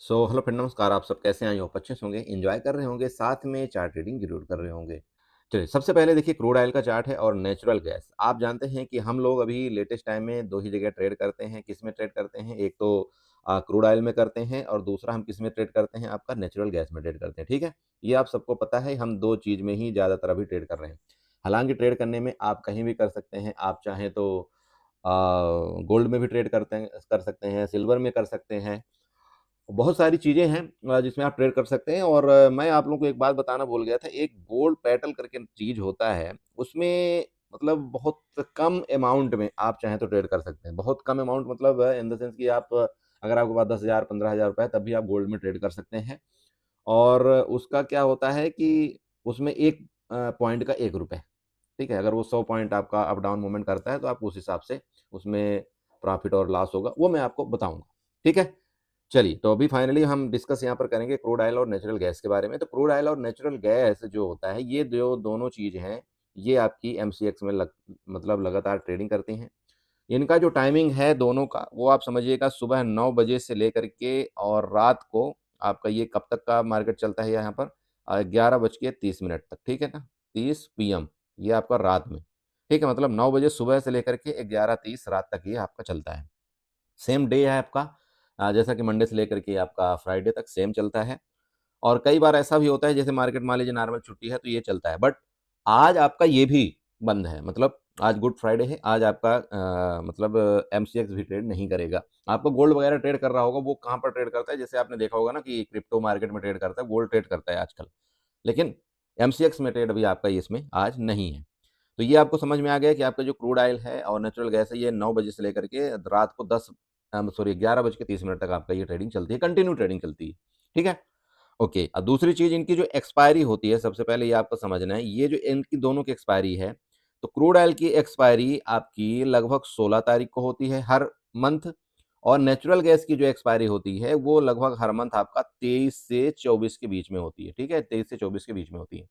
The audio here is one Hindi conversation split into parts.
हेलो फ्रेंड, नमस्कार। आप सब कैसे हैं? आई होप अच्छे से होंगे, एंजॉय कर रहे होंगे, साथ में चार्ट ट्रेडिंग जरूर कर रहे होंगे। चलिए, सबसे पहले देखिए क्रूड ऑयल का चार्ट है और नेचुरल गैस। आप जानते हैं कि हम लोग अभी लेटेस्ट टाइम में दो ही जगह ट्रेड करते हैं। किस में ट्रेड करते हैं? एक तो क्रूड ऑयल में करते हैं और दूसरा हम किस में ट्रेड करते हैं? आपका नेचुरल गैस में ट्रेड करते हैं। ठीक है, ये आप सबको पता है। हम दो चीज़ में ही ज़्यादातर अभी ट्रेड कर रहे हैं। हालांकि ट्रेड करने में आप कहीं भी कर सकते हैं। आप चाहें तो गोल्ड में भी ट्रेड कर सकते हैं, सिल्वर में कर सकते हैं। बहुत सारी चीज़ें हैं जिसमें आप ट्रेड कर सकते हैं। और मैं आप लोगों को एक बात बताना भूल गया था। एक गोल्ड पेटल करके चीज़ होता है, उसमें मतलब बहुत कम अमाउंट में आप चाहें तो ट्रेड कर सकते हैं। बहुत कम अमाउंट मतलब इन द सेंस कि आप अगर आपके पास 10,000 15,000 रुपए है, तब भी आप गोल्ड में ट्रेड कर सकते हैं। और उसका क्या होता है कि उसमें एक पॉइंट का ₹1, ठीक है? अगर वो 100 पॉइंट आपका अप डाउन मूवमेंट करता है, तो आप उस हिसाब से उसमें प्रॉफ़िट और लॉस होगा, वो मैं आपको बताऊँगा। ठीक है? चलिए, तो अभी फाइनली हम डिस्कस यहाँ पर करेंगे क्रूड ऑयल और नेचुरल गैस के बारे में। तो क्रूड ऑयल और नेचुरल गैस जो होता है, ये जो दोनों चीज़ हैं, ये आपकी एमसीएक्स में मतलब लगातार ट्रेडिंग करती हैं। इनका जो टाइमिंग है दोनों का, वो आप समझिएगा सुबह 9 बजे से लेकर के और रात को आपका ये कब तक का मार्केट चलता है यहाँ पर 11:30 तक, ठीक है ना? 30 पीएम, ये आपका रात में, ठीक है? मतलब 9 बजे सुबह से लेकर के 11:30 रात तक ये आपका चलता है। सेम डे है आपका, जैसा कि मंडे से लेकर के आपका फ्राइडे तक सेम चलता है। और कई बार ऐसा भी होता है जैसे मार्केट मान लीजिए नॉर्मल छुट्टी है तो ये चलता है। बट आज आपका ये भी बंद है, मतलब आज गुड फ्राइडे है। आज आपका मतलब एमसीएक्स भी ट्रेड नहीं करेगा। आपको गोल्ड वगैरह ट्रेड कर रहा होगा, वो कहाँ पर ट्रेड करता है? जैसे आपने देखा होगा ना कि क्रिप्टो मार्केट में ट्रेड करता है, गोल्ड ट्रेड करता है आजकल। लेकिन एमसीएक्स में ट्रेड अभी आपका इसमें आज नहीं है। तो ये आपको समझ में आ गया कि आपका जो क्रूड ऑयल है और नेचुरल गैस है, ये 9 बजे से लेकर के रात को 11:30 तक आपका ये ट्रेडिंग चलती है, कंटिन्यू ट्रेडिंग चलती है। ठीक है? ओके। दूसरी चीज़, इनकी जो एक्सपायरी होती है, सबसे पहले ये आपको समझना है, ये जो इनकी दोनों की एक्सपायरी है, तो क्रूड ऑयल की एक्सपायरी आपकी लगभग 16 तारीख को होती है हर मंथ। और नेचुरल गैस की जो एक्सपायरी होती है, वो लगभग हर मंथ आपका 23 से 24 के बीच में होती है, ठीक है? 23 से 24 के बीच में होती है।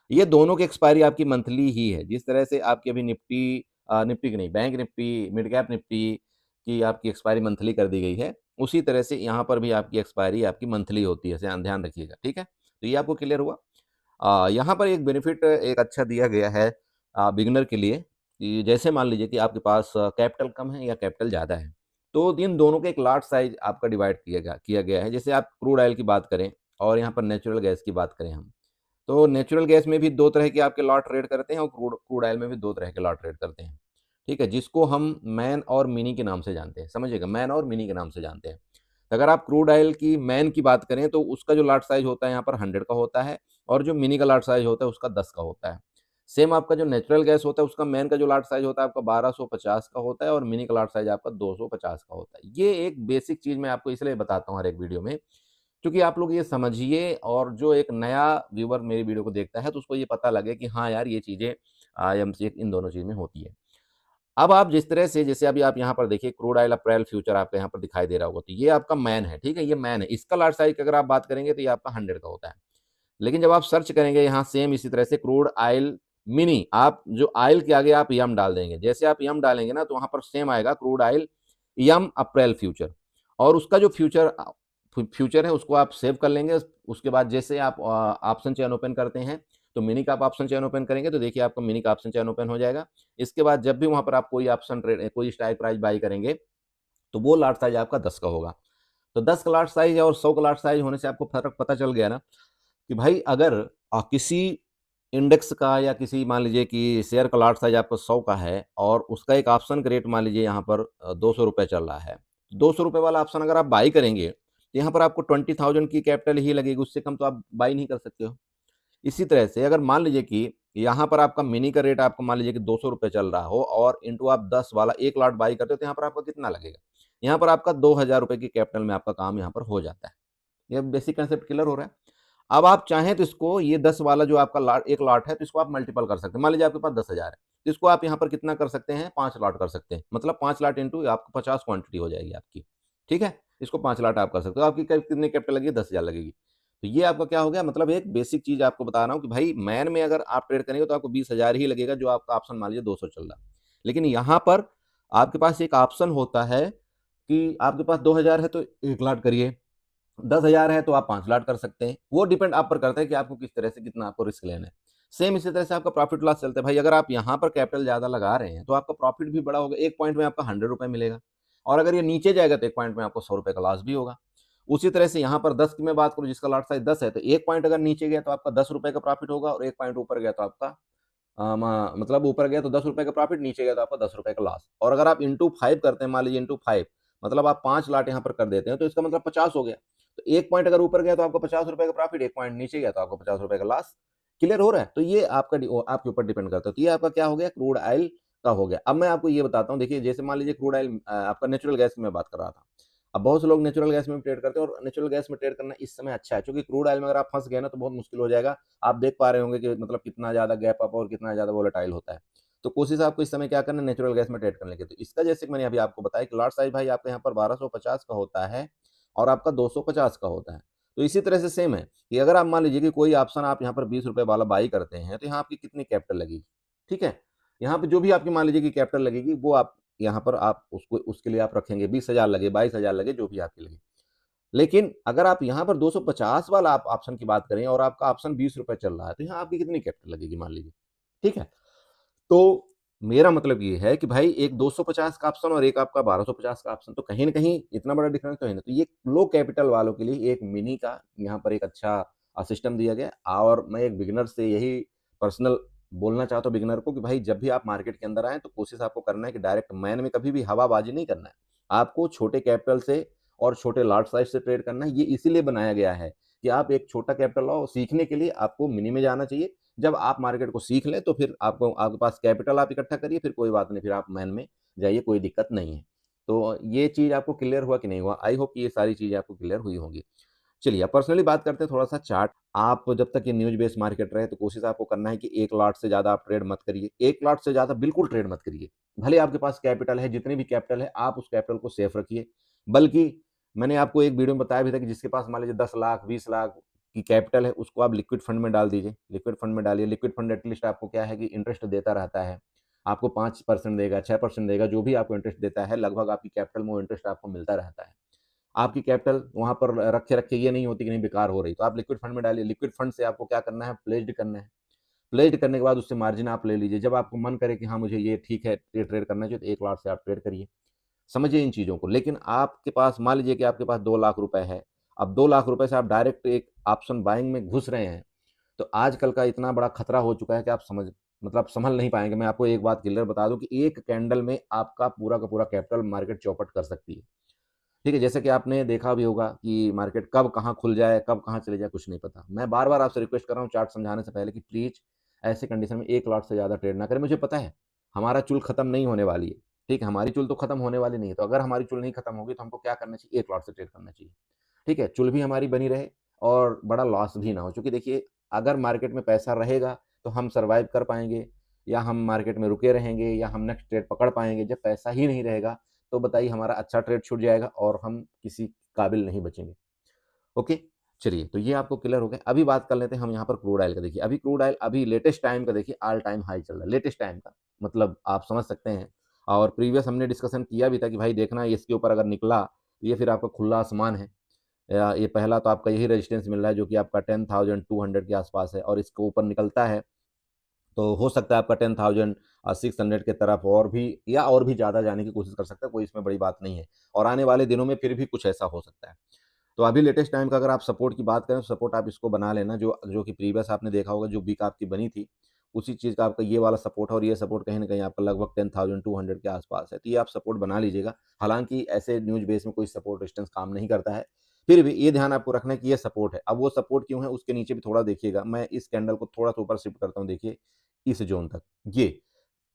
ये दोनों की एक्सपायरी आपकी मंथली ही है। जिस तरह से आपकी अभी निफ्टी की नहीं, bank Nifty, mid cap Nifty की आपकी एक्सपायरी मंथली कर दी गई है, उसी तरह से यहाँ पर भी आपकी एक्सपायरी आपकी मंथली होती है। ध्यान रखिएगा, ठीक है? तो ये आपको क्लियर हुआ? यहाँ पर एक बेनिफिट एक अच्छा दिया गया है बिगिनर के लिए कि जैसे मान लीजिए कि आपके पास कैपिटल कम है या कैपिटल ज़्यादा है, तो इन दोनों के एक लॉट साइज़ आपका डिवाइड किया गया है। जैसे आप क्रूड ऑयल की बात करें और यहाँ पर नेचुरल गैस की बात करें हम, तो नेचुरल गैस में भी 2 तरह के आपके लॉट ट्रेड करते हैं और क्रूड क्रूड ऑयल में भी 2 तरह के लॉट ट्रेड करते हैं। ठीक है? जिसको हम मैन और मिनी के नाम से जानते हैं। समझिएगा, मैन और मिनी के नाम से जानते हैं। तो अगर आप क्रूड ऑयल की मैन की बात करें तो उसका जो लॉट साइज़ होता है यहाँ पर 100 का होता है और जो मिनी का लॉट साइज़ होता है उसका 10 का होता है। सेम आपका जो नेचुरल गैस होता है उसका मैन का जो लॉट साइज़ होता है आपका 1250 का होता है और मिनी का लॉट साइज़ आपका 250 का होता है। ये एक बेसिक चीज़ मैं आपको इसलिए बताता हूँ हर एक वीडियो में, क्योंकि आप लोग ये समझिए और जो एक नया व्यूअर मेरी वीडियो को देखता है तो उसको ये पता लगे कि हाँ यार, ये चीज़ें आईएमसी इन दोनों चीज़ में होती है। अब आप जिस तरह से, जैसे अभी आप यहाँ पर देखिए क्रूड ऑयल अप्रैल फ्यूचर आपको यहाँ पर दिखाई दे रहा होगा, तो ये आपका मैन है, ठीक है? ये मैन है। इसका लॉट साइज़ की अगर आप बात करेंगे तो ये आपका 100 का होता है। लेकिन जब आप सर्च करेंगे यहाँ सेम इसी तरह से क्रूड ऑयल मिनी, आप जो ऑयल के आगे आप यम डाल देंगे, जैसे आप यम डालेंगे ना तो वहाँ पर सेम आएगा क्रूड ऑयल यम अप्रैल फ्यूचर। और उसका जो फ्यूचर है उसको आप सेव कर लेंगे। उसके बाद जैसे आप ऑप्शन चेन ओपन करते हैं, तो मिनी का आप ऑप्शन चेन ओपन करेंगे तो देखिए आपका मिनी का ऑप्शन चेन ओपन हो जाएगा। इसके बाद जब भी वहाँ पर आप कोई स्ट्राइक प्राइस बाई करेंगे, तो वो लॉट साइज़ आपका 10 का होगा। तो 10 का लॉट साइज़ और 100 का लॉट साइज़ होने से आपको फ़र्क पता चल गया ना कि भाई अगर किसी इंडेक्स का या किसी मान लीजिए कि शेयर का लॉट साइज़ आपका 100 का है और उसका एक ऑप्शन का रेट मान लीजिए यहाँ पर ₹200 चल रहा है। ₹200 वाला ऑप्शन अगर आप बाई करेंगे, तो यहाँ पर आपको 20,000 की कैपिटल ही लगेगी, उससे कम तो आप बाई नहीं कर सकते हो। इसी तरह से अगर मान लीजिए कि यहाँ पर आपका मिनी का रेट आपको मान लीजिए कि ₹200 चल रहा हो और इंटू आप 10 वाला एक लॉट बाई करते हो, तो यहाँ पर आपका कितना लगेगा? यहाँ पर आपका ₹2,000 की कैपिटल में आपका काम यहाँ पर हो जाता है। ये बेसिक कांसेप्ट क्लियर हो रहा है? अब आप चाहें तो इसको, ये 10 वाला जो आपका लॉट एक लॉट है, तो इसको आप मल्टीपल कर सकते हैं। मान लीजिए आपके पास 10,000 है, तो इसको आप यहाँ पर कितना कर सकते हैं? 5 लॉट कर सकते हैं। मतलब 5 लॉट इंटू आपको 50 क्वांटिटी हो जाएगी आपकी। ठीक है? इसको 5 लॉट आप कर सकते हो। आपकी कितनी कैपिटल लगेगी? 10,000 लगेगी। तो ये आपका क्या हो गया? मतलब एक बेसिक चीज़ आपको बता रहा हूँ कि भाई मैन में अगर आप ट्रेड करेंगे तो आपको 20,000 ही लगेगा, जो आपका ऑप्शन मान लीजिए 200 चल रहा है। लेकिन यहाँ पर आपके पास एक ऑप्शन होता है कि आपके पास 2,000 है तो 1 लॉट करिए। 10,000 है तो आप 5 लॉट कर सकते हैं। वो डिपेंड आप पर करता है कि आपको किस तरह से कितना आपको रिस्क लेना है। सेम इसी तरह से आपका प्रॉफिट लॉस चलता है। भाई अगर आप यहाँ पर कैपिटल ज़्यादा लगा रहे हैं तो आपका प्रॉफिट भी बड़ा होगा। 1 पॉइंट में आपका ₹100 मिलेगा और अगर ये नीचे जाएगा तो 1 पॉइंट में आपको ₹100 का लॉस भी होगा। उसी तरह से यहाँ पर 10 की मैं बात करूँ जिसका लॉट साइज़ 10 है तो 1 पॉइंट अगर नीचे गया तो आपका ₹10 का प्रॉफिट होगा और 1 पॉइंट ऊपर गया तो आपका मतलब ऊपर गया तो ₹10 का प्रॉफिट, नीचे गया तो आपका ₹10 का लॉस। और अगर आप इंटू 5 करते हैं, मान लीजिए इंटू 5 मतलब आप 5 लॉट यहाँ पर कर देते हैं तो इसका मतलब 50 हो गया। तो 1 पॉइंट अगर ऊपर गया तो आपको ₹50 का प्रॉफिट, 1 पॉइंट नीचे गया तो आपको ₹50 का लॉस। क्लियर हो रहा है? तो ये आपका आपके ऊपर डिपेंड करता है। तो ये आपका क्या हो गया, क्रूड ऑयल का हो गया। अब मैं आपको ये बताता हूँ, देखिए जैसे मान लीजिए क्रूड ऑयल आपका नेचुरल गैस की मैं बात कर रहा था। अब बहुत से लोग नेचुरल गैस में भी ट्रेड करते हैं और नेचुरल गैस में ट्रेड करना इस समय अच्छा है, क्योंकि क्रूड ऑयल में अगर आप फँस गए ना तो बहुत मुश्किल हो जाएगा। आप देख पा रहे होंगे कि मतलब कितना ज़्यादा गैप अप और कितना ज़्यादा वोलेटाइल होता है। तो कोशिश आपको इस समय क्या करना है, नेचुरल गैस में ट्रेड करने की। तो इसका जैसे कि मैंने अभी आपको बताया कि लॉट साइज़ भाई आपका यहाँ पर 1250 का होता है और आपका 250 का होता है। तो इसी तरह से सेम है कि अगर आप मान लीजिए कि कोई ऑप्शन आप यहाँ पर ₹20 वाला बाई करते हैं, तो यहाँ आपकी कितनी कैपिटल लगेगी, ठीक है? यहाँ पे जो भी आपकी मान लीजिए कि कैपिटल लगेगी, वो आप यहाँ पर आप उसको उसके लिए आप रखेंगे, 20,000 लगे, 22,000 लगे, जो भी आपकी लगे। लेकिन अगर आप यहाँ पर 250 वाला आप ऑप्शन की बात करें और आपका ऑप्शन ₹20 चल रहा है, तो यहाँ आपकी कितनी कैपिटल लगेगी मान लीजिए, ठीक है? तो मेरा मतलब ये है कि भाई एक 250 का ऑप्शन और एक आपका 1250 का ऑप्शन, तो कहीं न कहीं इतना बड़ा डिफरेंस तो है ना। तो ये लो कैपिटल वालों के लिए एक मिनी का यहाँ पर एक अच्छा सिस्टम दिया गया है और मैं एक बिगिनर से यही पर्सनल बोलना चाहता हूँ बिगिनर को कि भाई जब भी आप मार्केट के अंदर आएँ तो कोशिश आपको करना है कि डायरेक्ट मैन में कभी भी हवाबाजी नहीं करना है। आपको छोटे कैपिटल से और छोटे लॉट साइज़ से ट्रेड करना है। ये इसीलिए बनाया गया है कि आप एक छोटा कैपिटल लाओ, सीखने के लिए आपको मिनी में जाना चाहिए। जब आप मार्केट को सीख लें तो फिर आपको आपके पास कैपिटल आप इकट्ठा करिए, फिर कोई बात नहीं, फिर आप मैन में जाइए, कोई दिक्कत नहीं है। तो ये चीज़ आपको क्लियर हुआ कि नहीं हुआ? आई होप कि ये सारी चीज़ें आपको क्लियर हुई होंगी। चलिए अब पर्सनली बात करते हैं थोड़ा-सा चार्ट। आप जब तक ये न्यूज़ बेस्ड मार्केट रहे तो कोशिश आपको करना है कि 1 लॉट से ज़्यादा आप ट्रेड मत करिए। 1 लॉट से ज़्यादा बिल्कुल ट्रेड मत करिए। भले आपके पास कैपिटल है, जितनी भी कैपिटल है, आप उस कैपिटल को सेफ रखिए। बल्कि मैंने आपको एक वीडियो में बताया भी था कि जिसके पास मान लीजिए 10 लाख, 20 लाख की कैपिटल है, उसको आप लिक्विड फंड में डाल दीजिए। लिक्विड फंड में डालिए, लिक्विड फंड एटलीस्ट आपको क्या है कि इंटरेस्ट देता रहता है। आपको 5% देगा, 6% देगा, जो भी आपको इंटरेस्ट देता है, लगभग आपकी कैपिटल में वो इंटरेस्ट आपको मिलता रहता है। आपकी कैपिटल वहाँ पर रखे-रखे ये नहीं होती कि नहीं बेकार हो रही, तो आप लिक्विड फंड में डालिए। लिक्विड फंड से आपको क्या करना है, प्लेज्ड करना है। प्लेज्ड करने के बाद उससे मार्जिन आप ले लीजिए। जब आपको मन करे कि हाँ, मुझे ये ठीक है, ये ट्रेड करना चाहिए, तो 1 लॉट से आप ट्रेड करिए। समझिए इन चीज़ों को। लेकिन आपके पास मान लीजिए कि आपके पास 2 लाख रुपए है। अब 2 लाख रुपए से आप डायरेक्ट एक ऑप्शन बाइंग में घुस रहे हैं, तो आजकल का इतना बड़ा खतरा हो चुका है कि आप मतलब संभल नहीं पाएँगे। मैं आपको एक बात क्लियर बता दूँ कि एक कैंडल में आपका पूरा का पूरा कैपिटल मार्केट चौपट कर सकती है। ठीक है? जैसे कि आपने देखा भी होगा कि मार्केट कब कहाँ खुल जाए, कब कहाँ चली जाए, कुछ नहीं पता। मैं बार-बार आपसे रिक्वेस्ट कर रहा हूँ चार्ट समझाने से पहले कि प्लीज़ ऐसे कंडीशन में 1 लॉट से ज़्यादा ट्रेड ना करें। मुझे पता है, हमारा चूल खत्म नहीं होने वाली है, ठीक है? हमारी चूल तो खत्म होने वाली नहीं है, तो अगर हमारी चूल नहीं खत्म होगी तो हमको क्या करना चाहिए? 1 लॉट से ट्रेड करना चाहिए, ठीक है? चूल भी हमारी बनी रहे और बड़ा लॉस भी ना हो, क्योंकि देखिए अगर मार्केट में पैसा रहेगा, तो हम सर्वाइव कर पाएँगे या हम मार्केट में रुके रहेंगे या हम नेक्स्ट ट्रेड पकड़ पाएँगे। जब पैसा ही नहीं रहेगा, तो बताइए हमारा अच्छा ट्रेड छूट जाएगा और हम किसी काबिल नहीं बचेंगे। ओके? चलिए, तो ये आपको क्लियर हो गया। अभी बात कर लेते हैं हम यहाँ पर क्रूड ऑयल का। देखिए, अभी क्रूड ऑयल अभी लेटेस्ट टाइम का देखिए ऑल टाइम हाई चल रहा है, लेटेस्ट टाइम का। मतलब आप समझ सकते हैं और प्रीवियस हमने डिस्कशन किया भी था कि भाई देखना इसके ऊपर अगर निकला, तो ये फिर आपका खुला आसमान है। या ये पहला तो आपका यही रेजिस्टेंस मिल रहा है जो कि आपका 10,200 के आसपास है और इसके ऊपर निकलता है तो हो सकता है आपका 10,600 की तरफ और भी या और भी ज़्यादा जाने की कोशिश कर सकता है, कोई इसमें बड़ी बात नहीं है। और आने वाले दिनों में फिर भी कुछ ऐसा हो सकता है। तो अभी लेटेस्ट टाइम का अगर आप सपोर्ट की बात करें, तो सपोर्ट आप इसको बना लेना जो जो कि प्रीवियस आपने देखा होगा जो वीक आपकी बनी थी, उसी चीज़ का आपका ये वाला सपोर्ट है और ये सपोर्ट कहीं न कहीं आपका लगभग 10,200 के आस-पास है। तो ये आप सपोर्ट बना लीजिएगा। हालाँकि ऐसे न्यूज़ बेस में कोई सपोर्ट रेजिस्टेंस काम नहीं करता है। फिर भी ये ध्यान आपको रखना है कि ये सपोर्ट है। अब वो सपोर्ट क्यों है उसके नीचे भी थोड़ा देखिएगा। मैं इस कैंडल को थोड़ा-सा ऊपर शिफ्ट करता हूँ देखिए, इस ज़ोन तक। ये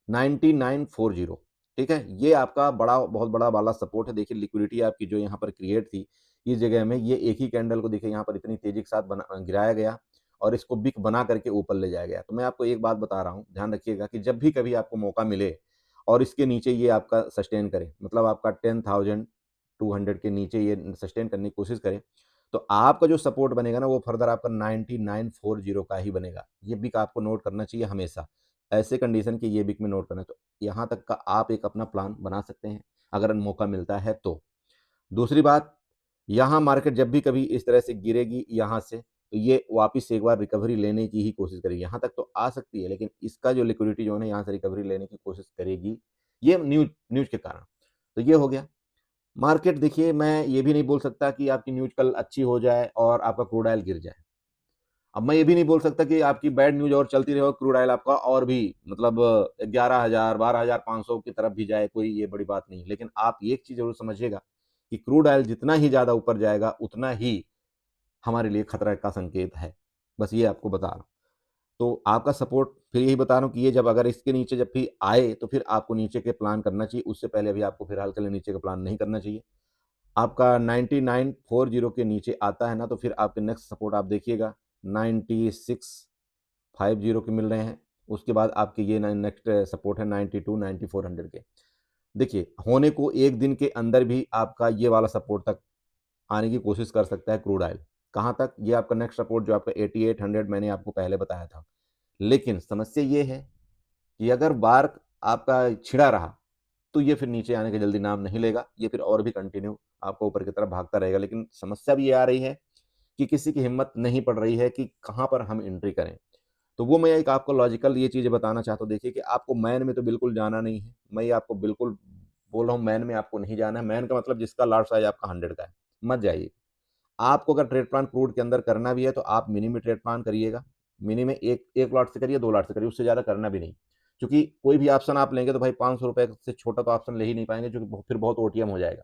9940 ठीक है? ये आपका बहुत बड़ा वाला सपोर्ट है। देखिए लिक्विडिटी आपकी जो यहाँ पर क्रिएट थी, इस जगह में ये एक ही कैंडल को देखिए यहाँ पर इतनी तेज़ी के साथ गिराया गया और इसको बिग बना करके ऊपर ले जाया गया। तो मैं आपको एक बात बता रहा हूँ, ध्यान रखिएगा कि जब भी कभी आपको मौका मिले और इसके नीचे ये आपका सस्टेन करे, मतलब आपका 10,200 के नीचे ये सस्टेन करने की कोशिश करे, तो आपका जो सपोर्ट बनेगा ना वो फर्दर आपका 9940 का ही बनेगा। ये बिग आपको नोट करना चाहिए हमेशा। ऐसे कंडीशन कि ये वीक में नोट करना है। तो यहाँ तक का आप एक अपना प्लान बना सकते हैं, अगर मौका मिलता है तो। दूसरी बात, यहाँ मार्केट जब भी कभी इस तरह से गिरेगी यहाँ से, तो ये वापस से एक बार रिकवरी लेने की ही कोशिश करेगी। यहाँ तक तो आ सकती है, लेकिन इसका जो लिक्विडिटी ज़ोन है, यहाँ से रिकवरी लेने की कोशिश करेगी, ये न्यूज़ न्यूज़ के कारण। तो ये हो गया। मार्केट देखिए, मैं ये भी नहीं बोल सकता कि आपकी न्यूज़ कल अच्छी हो जाए और आपका क्रूड ऑयल गिर जाए। अब मैं ये भी नहीं बोल सकता कि आपकी बैड न्यूज़ और चलती रहे और क्रूड ऑयल आपका और भी मतलब 11,000 12,500 की तरफ भी जाए, कोई ये बड़ी बात नहीं। लेकिन आप एक चीज़ ज़रूर समझिएगा कि क्रूड ऑयल जितना ही ज़्यादा ऊपर जाएगा, उतना ही हमारे लिए खतरा का संकेत है। बस ये आपको बता रहा हूँ। तो आपका सपोर्ट फिर यही बता रहा हूँ कि ये जब अगर इसके नीचे जब भी आए, तो फिर आपको नीचे के प्लान करना चाहिए। उससे पहले अभी आपको फिलहाल के लिए नीचे का प्लान नहीं करना चाहिए। आपका 9940 के नीचे आता है ना, तो फिर आपके नेक्स्ट सपोर्ट आप देखिएगा 9650 के मिल रहे हैं। उसके बाद आपके ये न नेक्स्ट सपोर्ट है 92-9400 के। देखिए, होने को 1 दिन के अंदर भी आपका ये वाला सपोर्ट तक आने की कोशिश कर सकता है क्रूड ऑयल। कहाँ तक? ये आपका नेक्स्ट सपोर्ट जो आपका 8800 मैंने आपको पहले बताया था। लेकिन समस्या ये है कि अगर बार आपका छिड़ा रहा, तो ये फिर नीचे आने का जल्दी नाम नहीं लेगा। ये फिर और भी कंटिन्यू आपको ऊपर की तरफ भागता रहेगा। लेकिन समस्या भी ये आ रही है कि किसी की हिम्मत नहीं पड़ रही है कि कहाँ पर हम एंट्री करें। तो वो मैं एक आपको लॉजिकल ये चीज़ें बताना चाहता हूँ। देखिए कि आपको मैन में तो बिल्कुल जाना नहीं है। मैं ये आपको बिल्कुल बोल रहा हूँ, मैन में आपको नहीं जाना है। मैन का मतलब जिसका लॉट साइज़ आपका 100 का है, मत जाइए। आपको अगर ट्रेड प्लान क्रूड के अंदर करना भी है, तो आप मिनी में ट्रेड प्लान करिएगा। मिनी में 1 लॉट से करिए, 2 लॉट से करिए, उससे ज़्यादा करना भी नहीं। क्योंकि कोई भी ऑप्शन आप लेंगे तो भाई ₹500 से छोटा तो ऑप्शन ले ही नहीं पाएँगे, जो कि फिर बहुत ओटीएम हो जाएगा।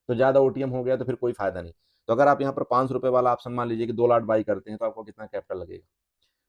तो ज़्यादा ओटीएम हो गया तो फिर कोई फ़ायदा नहीं। तो अगर आप यहाँ पर ₹500 वाला ऑप्शन मान लीजिए कि 2 लॉट बाई करते हैं, तो आपको कितना कैपिटल लगेगा?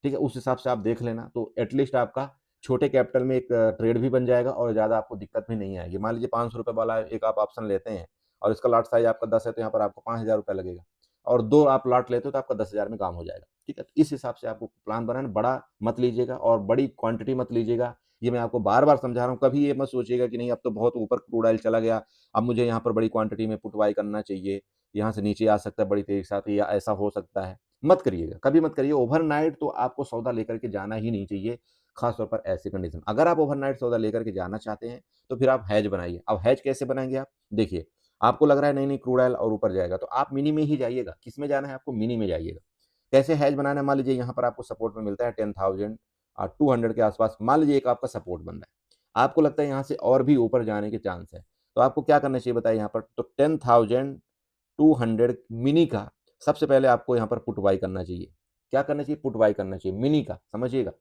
ठीक है, उस हिसाब से आप देख लेना। तो एटलीस्ट आपका छोटे कैपिटल में एक ट्रेड भी बन जाएगा और ज़्यादा आपको दिक्कत भी नहीं आएगी। मान लीजिए ₹500 वाला एक आप ऑप्शन लेते हैं और इसका लॉट साइज़ आपका 10 है, तो यहाँ पर आपको ₹5000 लगेगा और 2 आप लॉट लेते हो तो आपका 10,000 में काम हो जाएगा। ठीक है? तो इस हिसाब से आपको प्लान बनाना, बड़ा मत लीजिएगा और बड़ी क्वांटिटी मत लीजिएगा। ये मैं आपको बार-बार समझा रहा हूँ। कभी ये मत सोचिएगा कि नहीं, अब तो बहुत ऊपर क्रूड ऑयल चला गया, अब मुझे यहाँ पर बड़ी क्वांटिटी में पुट बाय करना चाहिए, यहाँ से नीचे आ सकता है बड़ी तेज़ी के साथ या ऐसा हो सकता है। मत करिएगा, कभी मत करिए। ओवरनाइट तो आपको सौदा लेकर के जाना ही नहीं चाहिए, खास तौर पर ऐसी कंडीशन। अगर आप ओवरनाइट सौदा लेकर के जाना चाहते हैं, तो फिर आप हेज बनाइए। अब हेज कैसे बनाएँगे आप? देखिए, आपको लग रहा है नहीं-नहीं क्रूड ऑयल और ऊपर जाएगा, तो आप मिनी में ही जाइएगा। किसमें जाना है आपको? मिनी में जाइएगा। कैसे हेज बनाना है? मान लीजिए यहाँ पर आपको सपोर्ट में मिलता है 10,000 200 के आस-पास। मान लीजिए एक आपका सपोर्ट बन रहा है। आपको लगता है यहाँ से और भी ऊपर जाने के चांस है। तो आपको क्या करना चाहिए बताइए यहाँ पर? तो 10,200 मिनी का सबसे पहले आपको यहाँ पर पुट बाय करना चाहिए। क्या करना चाहिए? पुट बाय करना चाहिए, मिनी का, समझिएगा।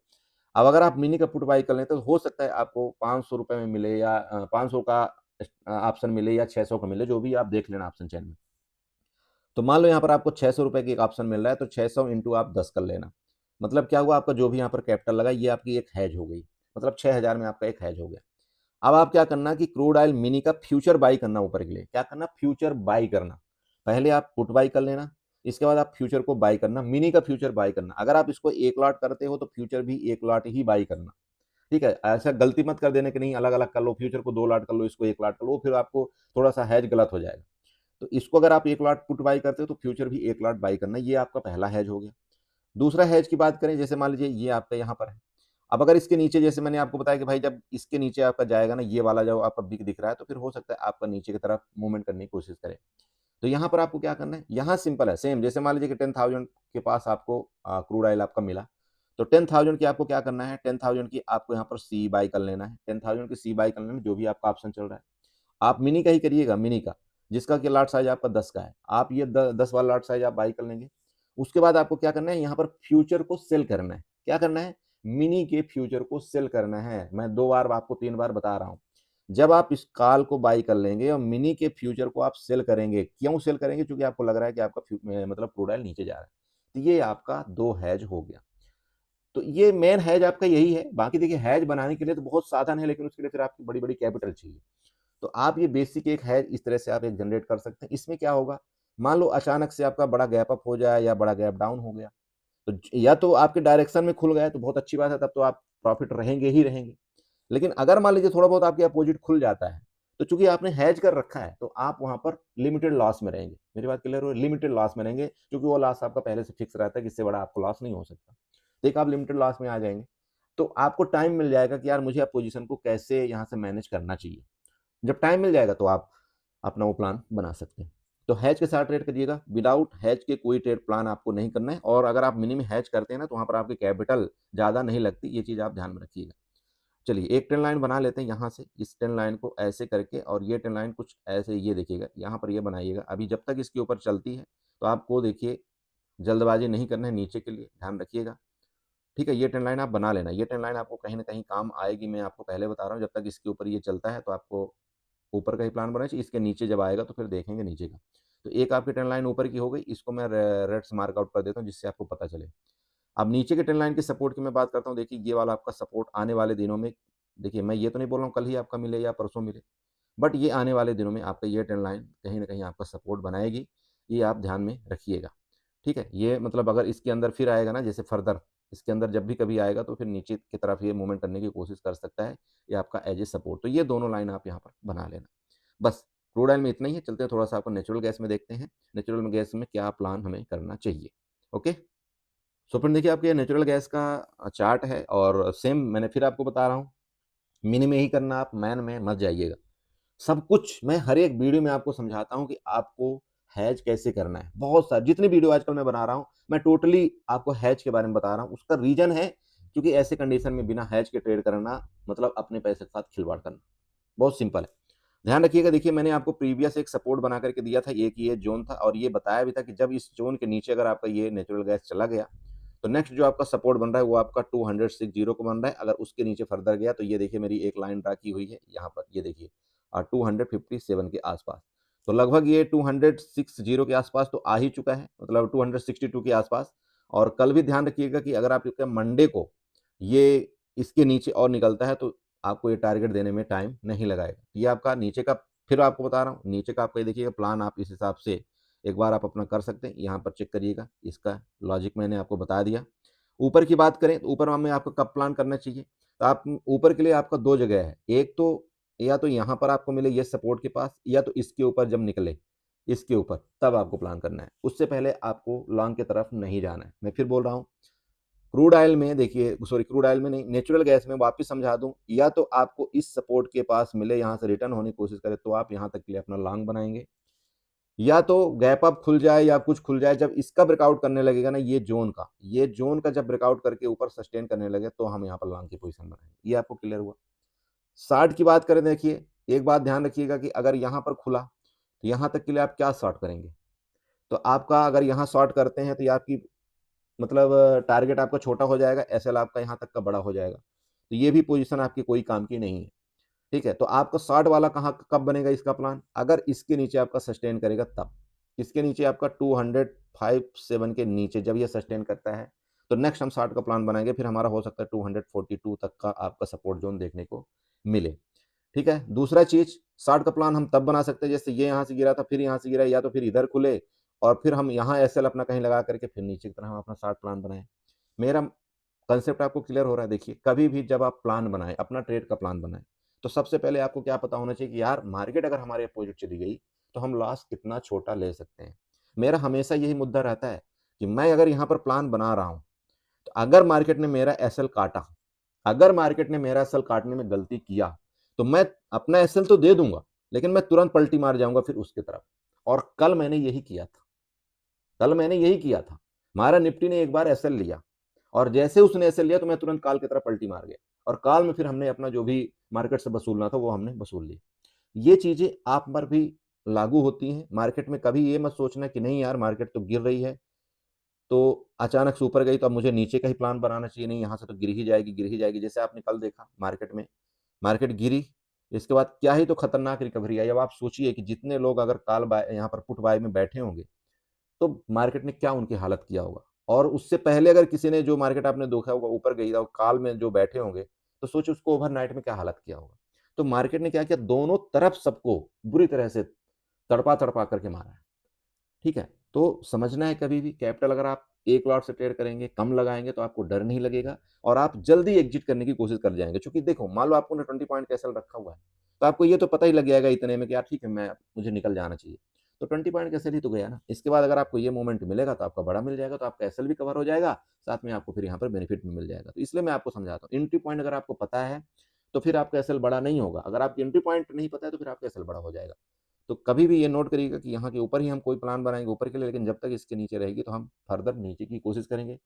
अब अगर आप मिनी का पुट बाय कर लें, तो हो सकता है आपको ₹500 में मिले या 500 का ऑप्शन मिले या 600 का मिले, जो भी आप देख लेना ऑप्शन चेन में। तो मान लो यहाँ पर आपको ₹600 की एक ऑप्शन मिल रहा है, तो 600 इंटू आप 10 कर लेना। मतलब क्या हुआ, आपका जो भी यहाँ पर कैपिटल लगा, ये आपकी एक हेज हो गई। मतलब 6,000 में आपका एक हेज हो गया। अब आप क्या करना कि क्रूड ऑयल मिनी का फ्यूचर बाय करना ऊपर के लिए। क्या करना? फ्यूचर बाय करना। पहले आप पुट बाय कर लेना, इसके बाद आप फ्यूचर को बाय करना, मिनी का फ्यूचर बाय करना। अगर आप इसको 1 लॉट करते हो, तो फ्यूचर भी 1 लॉट ही बाय करना। ठीक है? ऐसा गलती मत कर देना कि नहीं अलग-अलग कर लो, फ्यूचर को 2 लॉट कर लो, इसको 1 लॉट कर लो, फिर आपको थोड़ा-सा हेज गलत हो जाएगा। तो इसको अगर आप 1 लॉट पुट बाय करते हो, तो फ्यूचर भी 1 लॉट बाय करना, ये आपका पहला हेज हो गया। दूसरा हेज की बात करें, जैसे मान लीजिए ये आपका यहाँ पर है। अब अगर इसके नीचे, जैसे मैंने आपको बताया कि भाई जब इसके नीचे आपका जाएगा ना, ये वाला जो आपका बिग दिख रहा है, तो फिर हो सकता है आपका नीचे की तरफ मूवमेंट करने की कोशिश करे। तो यहाँ पर आपको क्या करना है? यहाँ सिंपल है, सेम जैसे मान लीजिए कि 10,000 के पास आपको क्रूड ऑयल आपका मिला, तो 10,000 की आपको क्या करना है? 10,000 की आपको यहाँ पर सी बाय कर लेना है। 10,000 की सी बाय कर लेना है, जो भी आपका ऑप्शन चल रहा है। आप मिनी का ही करिएगा, मिनी का, जिसका कि लॉट साइज़ आपका 10 का है। आप ये द 10 वाला लॉट साइज़ आप बाय कर लेंगे। उसके बाद आपको क्या करना है? यहाँ पर फ्यूचर को सेल करना है। क्या करना है? मिनी के फ्यूचर को सेल करना है। मैं 2 बार आपको 3 बार बता रहा हूँ। जब आप इस कॉल को बाय कर लेंगे और मिनी के फ्यूचर को आप सेल करेंगे। क्यों सेल करेंगे? क्योंकि आपको लग रहा है कि आपका मतलब क्रूड ऑयल नीचे जा रहा है। तो ये आपका 2 हेज हो गया। तो ये मेन हैज आपका यही है। बाकी देखिए, हैज बनाने के लिए तो बहुत साधन है, लेकिन उसके लिए फिर आपकी बड़ी-बड़ी कैपिटल चाहिए। तो आप ये बेसिक एक हैज इस तरह से आप एक जनरेट कर सकते हैं। इसमें क्या होगा, मान लो अचानक से आपका बड़ा गैप अप हो जाए या बड़ा गैप डाउन हो गया, तो या तो आपके डायरेक्शन में खुल गया तो बहुत अच्छी बात है, तब तो आप प्रॉफिट रहेंगे ही रहेंगे। लेकिन अगर मान लीजिए थोड़ा बहुत आपके अपोजिट खुल जाता है, तो चूँकि आपने हैज कर रखा है, तो आप वहाँ पर लिमिटेड लॉस में रहेंगे। मेरी बात क्लियर हो रही है? लिमिटेड लॉस में रहेंगे, क्योंकि वो लॉस आपका पहले से फिक्स रहता है कि इससे बड़ा आपको लॉस नहीं हो सकता। तो एक आप लिमिटेड लॉस में आ जाएँगे, तो आपको टाइम मिल जाएगा कि यार मुझे अब पोज़ीशन को कैसे यहाँ से मैनेज करना चाहिए। जब टाइम मिल जाएगा तो आप अपना वो प्लान बना सकते हैं। तो हैज के साथ ट्रेड करिएगा, विदाउट हैज के कोई ट्रेड प्लान आपको नहीं करना है। और अगर आप मिनिमम हैज करते हैं ना, तो वहाँ पर आपकी कैपिटल ज़्यादा नहीं लगती, ये चीज़ आप ध्यान में रखिएगा। चलिए एक ट्रेंड लाइन बना लेते हैं यहाँ से, इस ट्रेंड लाइन को ऐसे करके, और ये ट्रेंड लाइन कुछ ऐसे, ये देखिएगा यहाँ पर ये बनाइएगा। अभी जब तक इसके ऊपर चलती है तो आपको देखिए जल्दबाजी नहीं करना है नीचे के लिए, ध्यान रखिएगा। ठीक है, ये ट्रेंड लाइन आप बना लेना, ये ट्रेंड लाइन आपको कहीं न कहीं काम आएगी, मैं आपको पहले बता रहा हूँ। जब तक इसके ऊपर ये चलता है तो आपको ऊपर का ही प्लान बनाना चाहिए, इसके नीचे जब आएगा तो फिर देखेंगे नीचे का। तो एक आपकी ट्रेंड लाइन ऊपर की हो गई, इसको मैं रेड से मार्क आउट कर देता हूँ जिससे आपको पता चले। अब नीचे के ट्रेंड लाइन की सपोर्ट की मैं बात करता हूँ, देखिए ये वाला आपका सपोर्ट आने वाले दिनों में, देखिए मैं ये तो नहीं बोल रहा हूँ कल ही आपका मिले या परसों मिले, बट ये आने वाले दिनों में आपका ये ट्रेंड लाइन कहीं न कहीं आपका सपोर्ट बनाएगी, ये आप ध्यान में रखिएगा। ठीक है? ये मतलब अगर इसके अंदर फिर आएगा ना, जैसे फर्दर इसके अंदर जब भी कभी आएगा तो फिर नीचे की तरफ ये मूवमेंट करने की कोशिश कर सकता है, ये आपका एज ए सपोर्ट। तो ये दोनों लाइन आप यहाँ पर बना लेना। बस क्रूड ऑयल में इतना ही है, चलते हैं थोड़ा-सा आपको नेचुरल गैस में देखते हैं, नेचुरल गैस में क्या प्लान हमें करना चाहिए। ओके? सो फ्रेंड देखिए आपके नेचुरल गैस का चार्ट है, और सेम मैंने फिर आपको बता रहा हूँ, मिनी में ही करना, आप मैन में मत जाइएगा। सब कुछ मैं हर एक वीडियो में आपको समझाता हूँ कि आपको हैज कैसे करना है। बहुत सारे जितनी वीडियो आजकल मैं बना रहा हूँ, मैं टोटली आपको हैज के बारे में बता रहा हूँ। उसका रीज़न है क्योंकि ऐसे कंडीशन में बिना हैज के ट्रेड करना मतलब अपने पैसे के साथ खिलवाड़ करना। बहुत सिंपल है। ध्यान रखिएगा, देखिए मैंने आपको प्रीवियस एक सपोर्ट बना करके दिया था, एक ये ज़ोन था, और ये बताया भी था कि जब इस ज़ोन के नीचे अगर आपका ये नेचुरल गैस चला गया, तो नेक्स्ट जो आपका सपोर्ट बन रहा है वो आपका 260 को बन रहा है। अगर उसके नीचे फर्दर गया तो ये देखिए मेरी एक लाइन ड्रा की हुई है यहाँ पर, ये देखिए 257 के आसपास। तो लगभग ये 260 के आसपास तो आ ही चुका है, मतलब 262 के आसपास। और कल भी ध्यान रखिएगा कि अगर आप मंडे को ये इसके नीचे और निकलता है तो आपको ये टारगेट देने में टाइम नहीं लगाएगा। ये आपका नीचे का, फिर आपको बता रहा हूँ, नीचे का आपका ये देखिएगा प्लान, आप इस हिसाब से एक बार आप अपना कर सकते हैं। यहाँ पर चेक करिएगा, इसका लॉजिक मैंने आपको बता दिया। ऊपर की बात करें तो ऊपर में आपको कब प्लान करना चाहिए, तो आप ऊपर के लिए आपका 2 जगह है। एक तो या तो यहाँ पर आपको मिले ये सपोर्ट के पास, या तो इसके ऊपर जब निकले, इसके ऊपर, तब आपको प्लान करना है। उससे पहले आपको लॉन्ग की तरफ नहीं जाना है। मैं फिर बोल रहा हूँ, क्रूड ऑयल में देखिए, सॉरी क्रूड ऑयल में नहीं, नेचुरल गैस में वापस समझा दूं, या तो आपको इस सपोर्ट के पास मिले, यहाँ से रिटर्न होने की कोशिश करे तो आप यहाँ तक के लिए अपना लॉन्ग बनाएंगे, या तो गैप अप खुल जाए या कुछ खुल जाए, जब इसका ब्रेकआउट करने लगेगा ना, ये जोन का जब ब्रेकआउट करके ऊपर सस्टेन करने लगे तो हम यहाँ पर लॉन्ग की पोजीशन बनाएंगे। ये आपको क्लियर हुआ। 60 की बात करें, देखिए एक बात ध्यान रखिएगा कि अगर यहाँ पर खुला तो यहाँ तक के लिए आप क्या शॉर्ट करेंगे। तो आपका अगर यहाँ शॉर्ट करते हैं तो ये आपकी मतलब टारगेट आपका छोटा हो जाएगा, एसएल आपका यहाँ तक का बड़ा हो जाएगा। तो ये भी पोजीशन आपकी कोई काम की नहीं है। ठीक है, तो आपका 60 वाला कहाँ कब बनेगा इसका प्लान, अगर इसके नीचे आपका सस्टेन करेगा तब। इसके नीचे आपका 257 के नीचे जब ये सस्टेन करता है तो नेक्स्ट हम 60 का प्लान बनाएंगे, फिर हमारा हो सकता है 242 तक का आपका सपोर्ट जोन देखने को मिले। ठीक है, दूसरा चीज, 60 का प्लान हम तब बना सकते हैं जैसे ये यहाँ से गिरा था, फिर यहाँ से गिरा, या तो फिर इधर खुले और फिर हम यहाँ एसएल अपना कहीं लगा करके फिर नीचे की तरह हम अपना 60 प्लान बनाएं। मेरा कंसेप्ट आपको क्लियर हो रहा है। देखिए कभी भी जब आप प्लान बनाएं, अपना ट्रेड का प्लान बनाएं, तो सबसे पहले आपको क्या पता होना चाहिए कि यार मार्केट अगर हमारे अपोजिट चली गई तो हम लॉस कितना छोटा ले सकते हैं। मेरा हमेशा यही मुद्दा रहता है कि मैं अगर यहाँ पर प्लान बना रहा हूँ, तो अगर मार्केट ने मेरा एसएल काटा, अगर मार्केट ने मेरा एसएल काटने में गलती किया, तो मैं अपना एसएल तो दे दूंगा, लेकिन मैं तुरंत पलटी मार जाऊंगा फिर उसकी तरफ। और कल मैंने यही किया था, कल मैंने यही किया था। हमारा निफ्टी ने एक बार एसएल लिया, और जैसे उसने एसएल लिया तो मैं तुरंत कॉल की तरफ पलटी मार गया, और कॉल में फिर हमने अपना जो भी मार्केट से वसूलना था वो हमने वसूल लिया। ये चीजें आप पर भी लागू होती हैं। मार्केट में कभी ये मत सोचना कि नहीं यार मार्केट तो गिर रही है, तो अचानक से ऊपर गई तो अब मुझे नीचे का ही प्लान बनाना चाहिए, नहीं यहाँ से तो गिर ही जाएगी, गिर ही जाएगी। जैसे आपने कल देखा मार्केट में, मार्केट गिरी, इसके बाद क्या ही तो खतरनाक रिकवरी आई। अब आप सोचिए कि जितने लोग अगर कॉल बाय यहाँ पर पुट बाय में बैठे होंगे तो मार्केट ने क्या उनकी हालत किया होगा। और उससे पहले अगर किसी ने, जो मार्केट आपने देखा होगा ऊपर गई और कॉल में जो बैठे होंगे, तो सोचिए उसको ओवरनाइट में क्या हालत किया होगा। तो मार्केट ने क्या किया, दोनों तरफ सबको बुरी तरह से तड़पा तड़पा करके मारा है। ठीक है, तो समझना है, कभी भी कैपिटल अगर आप एक लॉट से ट्रेड करेंगे, कम लगाएंगे, तो आपको डर नहीं लगेगा और आप जल्दी एग्जिट करने की कोशिश कर जाएंगे। क्योंकि देखो मान लो आपको 20 पॉइंट कैसल रखा हुआ है, तो आपको ये तो पता ही लग जाएगा इतने में कि यार ठीक है, मुझे निकल जाना चाहिए। तो 20 पॉइंट कैसल ही तो गया ना। इसके बाद अगर आपको ये मोमेंट मिलेगा तो आपका बड़ा मिल जाएगा, तो आपका एसएल भी कवर हो जाएगा, साथ में आपको फिर यहाँ पर बेनिफिट भी मिल जाएगा। तो इसलिए मैं आपको समझाता हूँ, एंट्री पॉइंट अगर आपको पता है तो फिर आपका एसएल बड़ा नहीं होगा। अगर आपकी एंट्री पॉइंट नहीं पता है तो फिर आपका एसएल बड़ा हो जाएगा। तो कभी भी ये नोट करिएगा कि यहाँ के ऊपर ही हम कोई प्लान बनाएँगे ऊपर के लिए, लेकिन जब तक इसके नीचे रहेगी तो हम फर्दर नीचे की कोशिश करेंगे।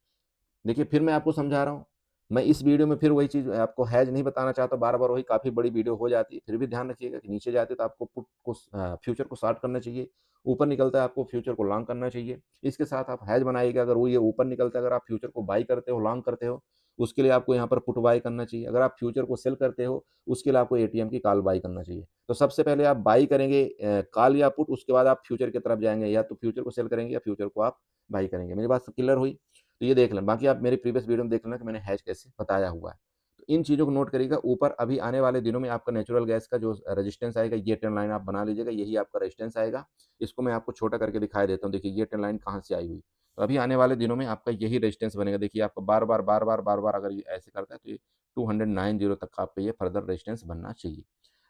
देखिए, फिर मैं आपको समझा रहा हूँ। मैं इस वीडियो में फिर वही चीज़ आपको हैज नहीं बताना चाहता, बार-बार वही काफ़ी बड़ी वीडियो हो जाती है। फिर भी ध्यान रखिएगा कि नीचे जाते तो आपको पुट को फ्यूचर को शॉर्ट करना चाहिए। ऊपर निकलता है आपको फ्यूचर को लॉन्ग करना चाहिए। इसके साथ आप हैज बनाइएगा, अगर वो ये ऊपर निकलता है, अगर आप फ्यूचर को बाय करते हो, लॉन्ग करते हो, उसके लिए आपको यहाँ पर पुट बाय करना चाहिए। अगर आप फ्यूचर को सेल करते हो, उसके लिए आपको एटीएम की कॉल बाय करना चाहिए। तो सबसे पहले आप बाय करेंगे कॉल या पुट, उसके बाद आप फ्यूचर की तरफ जाएँगे, या तो फ्यूचर को सेल करेंगे या फ्यूचर को आप बाय करेंगे। मेरी बात क्लियर हुई? तो ये देख लें, बाकी आप मेरे प्रीवियस वीडियो में देख लेना कि मैंने हैश कैसे बताया हुआ है। तो इन चीज़ों को नोट करिएगा, ऊपर अभी आने वाले दिनों में आपका नेचुरल गैस का जो रेजिस्टेंस आएगा, ये ट्रेंड लाइन आप बना लीजिएगा, यही आपका रेजिस्टेंस आएगा। इसको मैं आपको छोटा करके दिखाई देता हूँ, देखिए ये ट्रेंड लाइन कहाँ से आई हुई। तो अभी आने वाले दिनों में आपका यही रेजिस्टेंस बनेगा, देखिए आपको बार-बार, बार-बार, बार-बार अगर ये ऐसे करता है तो ये 290 तक का आपका ये फर्दर रेजिस्टेंस बनना चाहिए।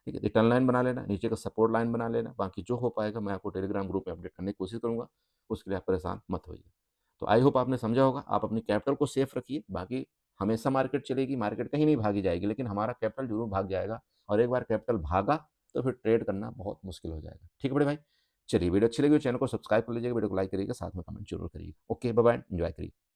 ठीक है? तो ट्रेंड लाइन बना लेना, नीचे का सपोर्ट लाइन बना लेना, बाकी जो हो पाएगा मैं आपको टेलीग्राम ग्रुप में अपडेट करने की कोशिश करूँगा, उसके लिए आप परेशान मत होइए। तो आई होप आपने समझा होगा, आप अपनी कैपिटल को सेफ रखिए, बाकी हमेशा मार्केट चलेगी, मार्केट कहीं नहीं भागी जाएगी, लेकिन हमारा कैपिटल ज़रूर भाग जाएगा और एक बार कैपिटल भागा, तो फिर ट्रेड करना बहुत मुश्किल हो जाएगा। ठीक है बड़े भाई? चलिए वीडियो अच्छी लगी हो चैनल को सब्सक्राइब कर लीजिएगा, वीडियो को लाइक करिएगा, साथ में कमेंट ज़रूर करिएगा। ओके, बाय बाय, एन्जॉय करिए।